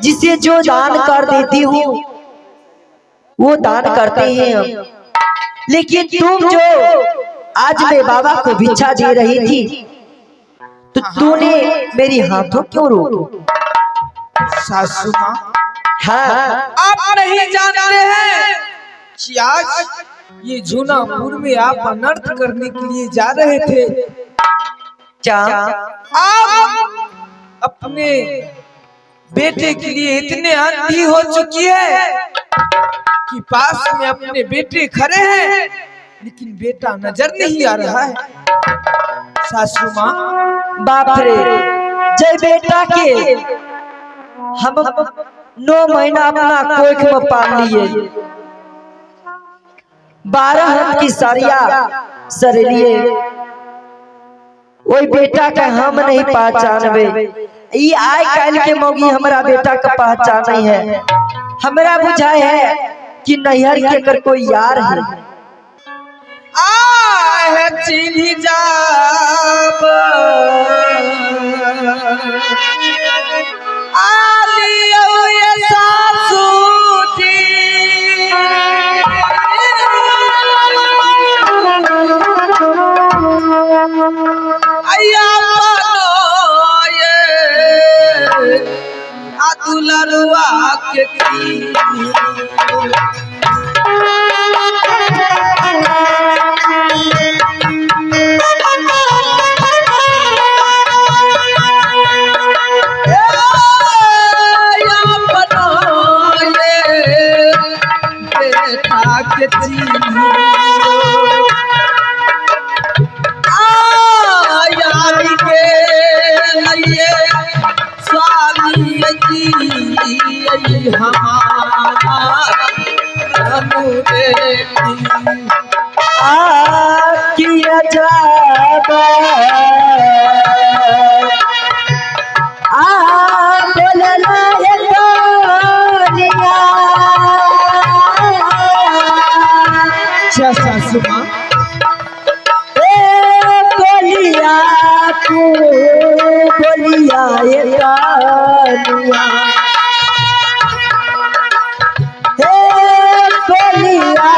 जिसे जो दान कर देती हूँ वो दान करते हैं हम। लेकिन तुम जो आज मेरे बाबा को भिक्षा दे रही थी तो तूने मेरी हाथों क्यों रोकी? सासू माँ, हाँ, आप नहीं जानते हैं कि आज ये जूनापुर में आप अनर्थ करने के लिए जा रहे थे। क्या आप अपने बेटे के लिए इतने अंधी हो चुकी है कि पास में अपने बेटे खड़े हैं लेकिन बेटा नजर नहीं आ रहा है। सासू माँ, बाप रे, जय बेटा के हम 9 महीना अपना कोख में पाल लिए, 12 हाथ की सरिया सर लिए, वही बेटा का हम नहीं पहचानबे। ये आय काल के मौगी हमारा बेटा का पहचान नहीं है। हमरा बुझाए है कि नैहर के कर कोई यार है। आहे चिन्ह जाब आलियो ये सासू जी, अया ये दुलरुआ के किया जाबा बोलना ये दुनिया। सासू माँ, बोलिया तू बोलिया ये दुनिया, बोलिया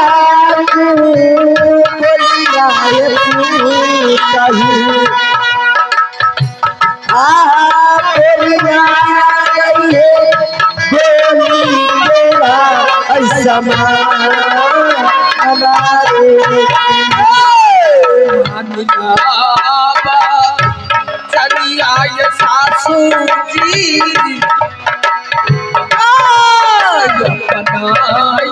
तू बोलिया ये बोलिया ऐसा चलिया ये सासू जी बनाए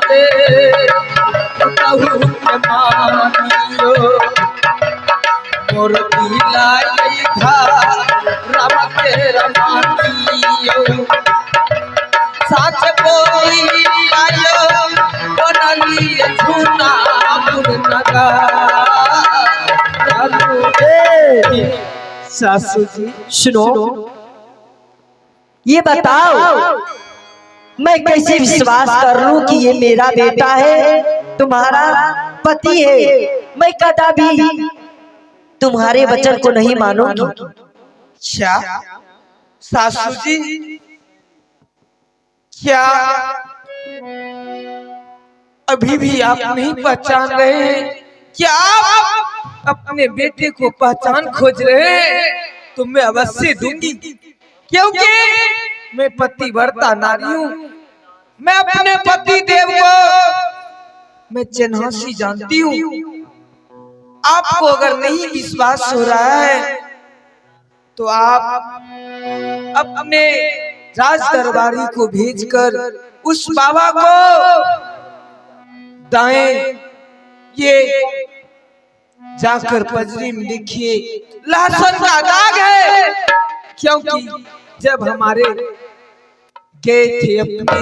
कहूँ के मानियो मोर दिलाई था राम के रमानियो साच बोली आयो बनली झूना नगा। सासू जी सुनो, ये बताओ मैं कैसे विश्वास कर लूं कि ये मेरा बेटा है, तुम्हारा पति है। मैं कदापि तुम्हारे वचन को नहीं मानूंगी। क्या सासू जी, क्या अभी भी आप नहीं पहचान रहे हैं? क्या आप अपने बेटे को पहचान खोज रहे हैं? तो मैं अवश्य दूंगी, क्योंकि मैं पतिव्रता नारी हूँ। मैं अपने पति देव को मैं चिन्हासी जानती हूँ। आपको अगर नहीं विश्वास हो रहा है तो आप अपने राज दरबारी को भेजकर उस बाबा को दाएं ये जाकर पजरी में लिखिए लहसुन का दाग है, क्योंकि जब हमारे गए थे अपने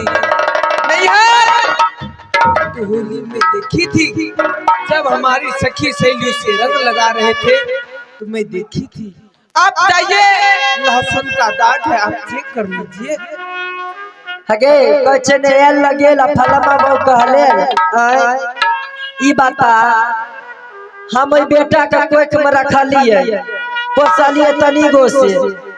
नैहर तो होली में देखी थी, जब हमारी सखी सहेली से रंग लगा रहे थे तो मैं देखी थी। आप जाइए, लहसुन का दाग है, आप चेक कर लीजिए। हगे कछ ने लगे फलमा बहु कहले ई बाता हम बेटा का कोख में रखा लिए पोसलिए तनी गो से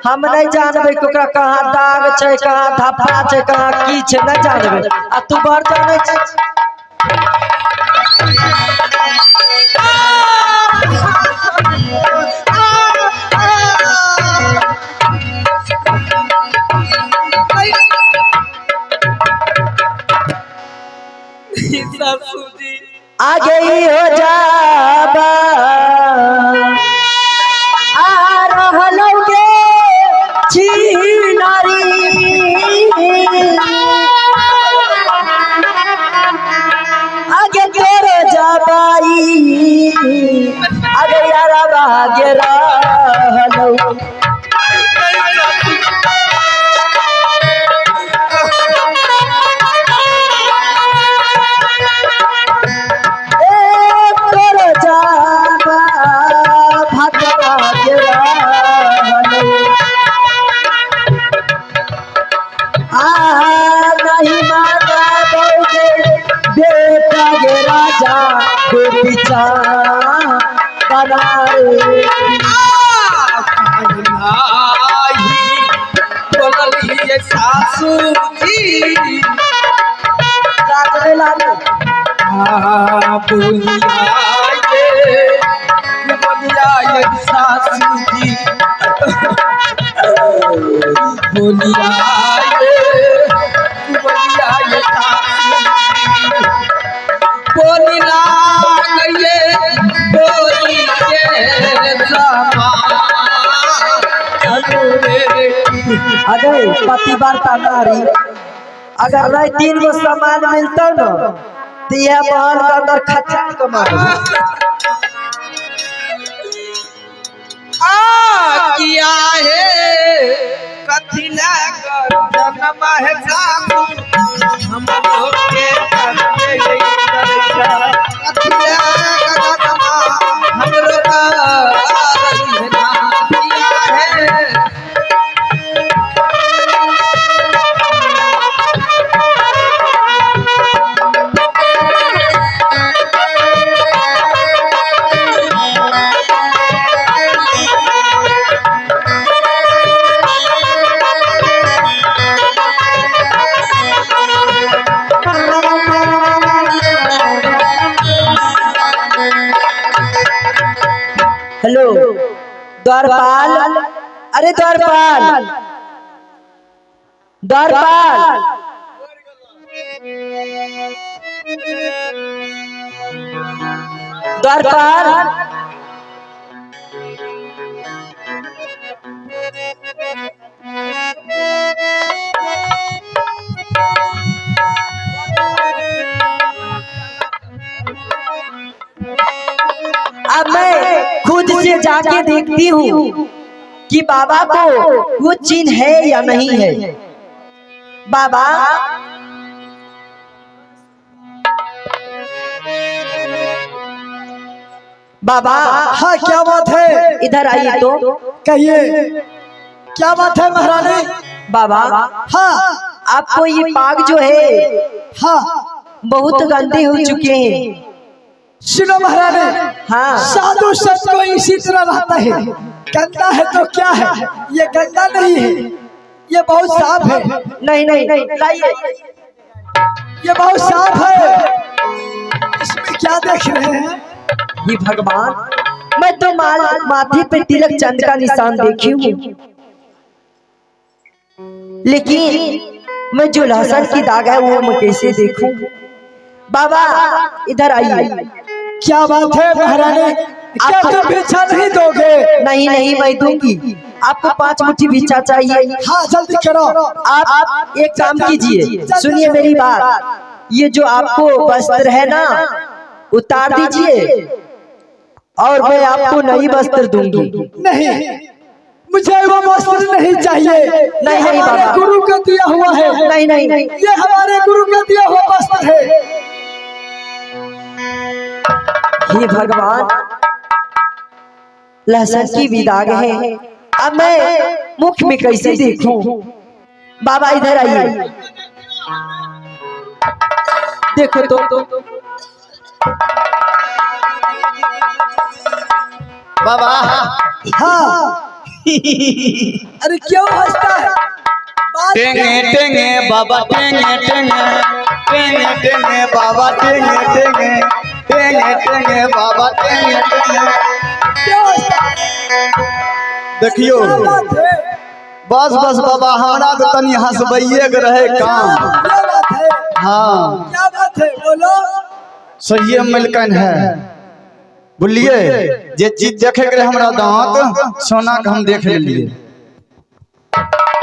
हम नहीं जानबे कोकरा कहाँ दाग छै, कहाँ धब्बा छै, कहाँ की छै, नहीं जानबे। आ तू बाहर जाने छै। सासू जी आगे ही हो जाबा आ रहलोगे चिनारी, आगे तोरे जाबाई, आगे यारा आगे रहलो। बेटा गे राजा बेचा बोलिए सासू जी बोलिए सासू जी बोलिए बोली ना गए बोली के अगर पतिव्रता नारी अगर नहीं 3 गो सामान मिलता न तो यह महल के अंदर खच्चर कमा किया है कथी लागर जन्म है सासू हम लोग के करते कथी लागर जन्म हम लोग किया है। हेलो द्वारपाल, अरे द्वारपाल, द्वारपाल, द्वारपाल, अब मैं खुद से जाके देखती हूँ कि बाबा को वो चिन्ह है या नहीं है। बाबा बाबा, हाँ क्या बात है? इधर आइए तो। कहिए क्या बात है महारानी? बाबा हाँ आपको ये पाग जो है हाँ बहुत गंदे हो चुके हैं। सुनो महारानी, हाँ साधु संत को इसी तरह रहता है। गंदा है तो क्या है, ये गंदा नहीं है, ये बहुत साफ है। नहीं नहीं नहीं लाइए, ये बहुत साफ है, इसमें क्या देख रहे हैं? ये भगवान, मैं तो माथे पे तिलक चंद का निशान देखी हूँ, लेकिन मैं जो लहसुन की दाग है वो मैं कैसे देखूं। बाबा इधर आइए। क्या बात है महारानी, क्या तुम भिक्षा नहीं दोगे? नहीं नहीं मैं दूंगी, आपको 5 मुट्ठी भिक्षा चाहिए। हाँ जल्दी करो। आप एक काम कीजिए, सुनिए मेरी बात, ये जो आपको वस्त्र है ना उतार दीजिए और मैं आपको नई वस्त्र दूंगी। नहीं, मुझे वो वस्त्र नहीं चाहिए। नहीं हमारे बाबा, गुरु का दिया हुआ है। नहीं नहीं नहीं, ये हमारे गुरु का दिया हुआ वस्त्र है। हे भगवान, लहसुन की भी दाग है, अब मैं मुख में कैसे देखूं। बाबा इधर आइए, देखो तो। बाबा हाँ अरे क्यों हंसता है? बात टेंगे टेंगे बाबा टेंगे टेंगे टेंगे टेंगे बाबा टेंगे टेंगे टेंगे टेंगे बाबा टेंगे टेंगे। क्यों हंसता है? देखियो क्या बात है? बस बस बाबा हमरा तो तनी हंसबैये के रहे काम। क्या बात है? हाँ क्या बात है? बोलो। सही मिलकन है बोलिए जे चीज देखे के रहे हमरा दांत सोना के हम देख लेलिए।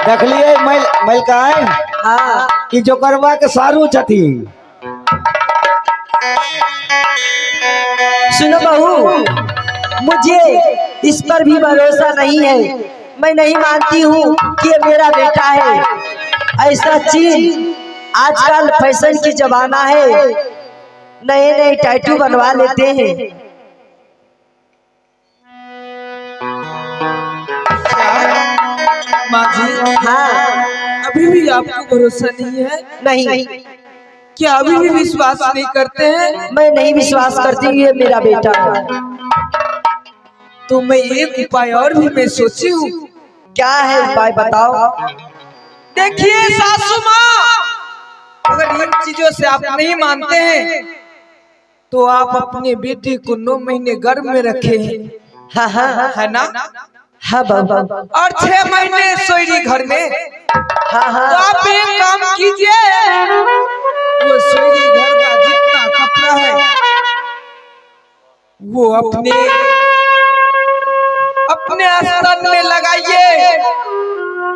देख लिए मैल का है हाँ कि जो करवा के सारू छती। सुनो बहू, मुझे इस पर भी भरोसा नहीं है। मैं नहीं मानती हूँ कि ये मेरा बेटा है। ऐसा चीज आजकल फैशन की जमाना है, नए नए टैटू बनवा लेते हैं। माँ जी, हाँ अभी भी आपको भरोसा नहीं है? नहीं, क्या अभी भी विश्वास नहीं करते हैं? मैं नहीं विश्वास करती हूँ ये मेरा बेटा है। तो मैं एक उपाय और भी मैं सोची हूँ। क्या है उपाय बताओ। देखिए सासू माँ, अगर इन चीजों से आप नहीं मानते हैं तो आप अपने बेटे को 9 महीने गर्भ में रखे हैं, हाँ हाँ है ना? हाँ बाबा, और 6 महीने सोईरी घर में। हाँ तो हाँ आप एक काम कीजिए, वो सोईरी घर का जितना कपड़ा है वो अपने स्तन में लगाइए।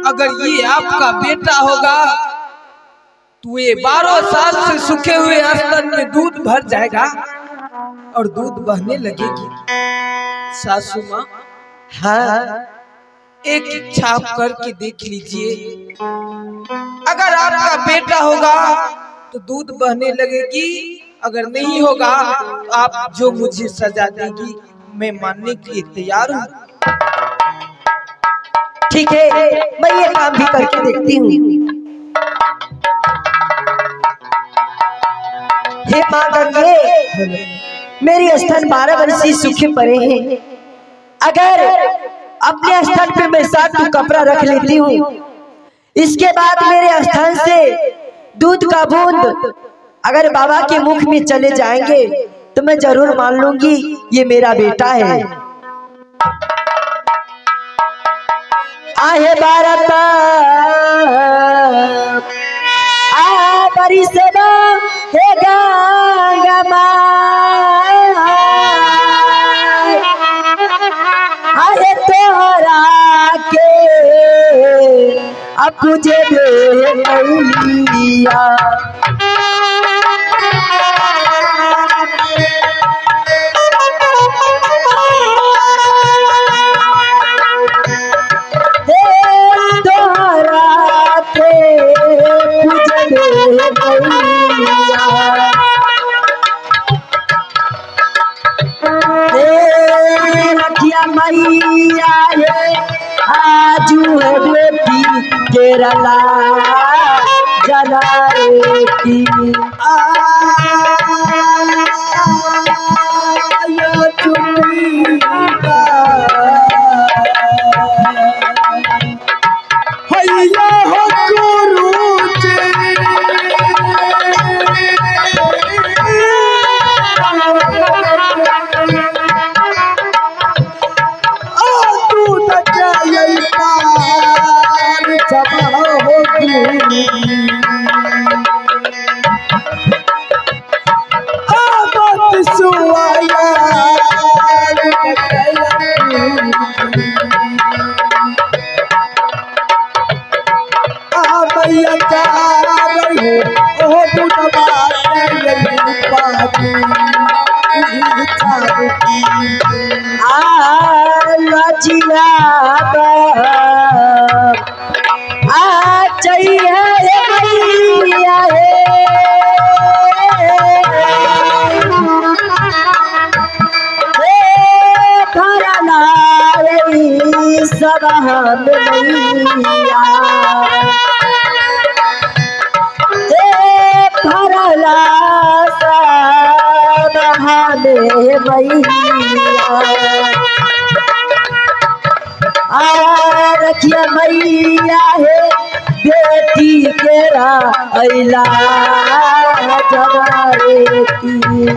अगर ये आपका बेटा होगा तो ये 12 साल से सूखे हुए स्तन में दूध भर जाएगा और दूध बहने लगेगी। सासू माँ, हाँ एक इच्छा आप करके देख लीजिए। अगर आपका बेटा होगा तो दूध बहने लगेगी, अगर नहीं होगा तो आप जो मुझे सजा देगी मैं मानने के लिए तैयार हूँ। ठीक है, मैं ये काम भी करके देखती हूँ। हे माँ गंगे, मेरी स्तन 12 वर्षीय सूखे पड़े हैं। अगर अपने स्तन पे मैं 7 कपड़ा रख लेती हूँ, इसके बाद मेरे स्तन से दूध का बूंद अगर बाबा के मुख में चले जाएंगे तो मैं जरूर मान लूंगी ये मेरा बेटा है। आहे भारत आ बरी सेवा हे गंगा माई, आहे तोहरा के अब तुझे दे मैया। मैया है आजू है बेटी केरला जलाए की मैया देखिए मैया है बेटी केरा अला जवारे की